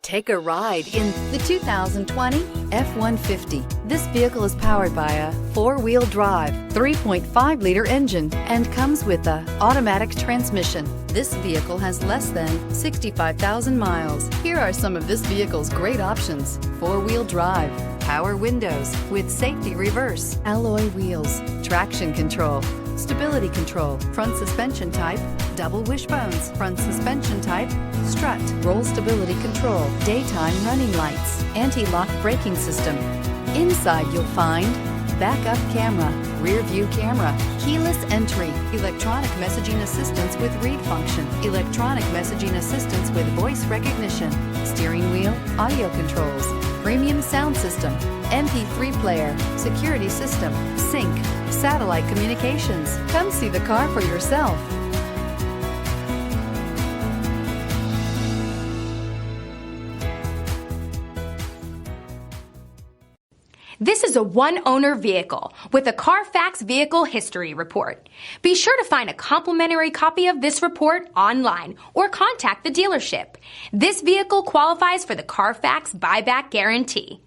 Take a ride in the 2020 F-150. This vehicle is powered by a four-wheel drive, 3.5-liter engine and comes with an automatic transmission. This vehicle has less than 65,000 miles. Here are some of this vehicle's great options: four-wheel drive, power windows with safety reverse, alloy wheels, traction control, stability control, front suspension type, double wishbones, front suspension type, strut, roll stability control, daytime running lights, anti-lock braking system. Inside you'll find backup camera, rear view camera, keyless entry, electronic messaging assistance with read function, electronic messaging assistance with voice recognition, steering wheel audio controls, premium sound system, MP3 player, security system, sync, satellite communications. Come see the car for yourself. This is a one-owner vehicle with a Carfax Vehicle History Report. Be sure to find a complimentary copy of this report online or contact the dealership. This vehicle qualifies for the Carfax Buyback Guarantee.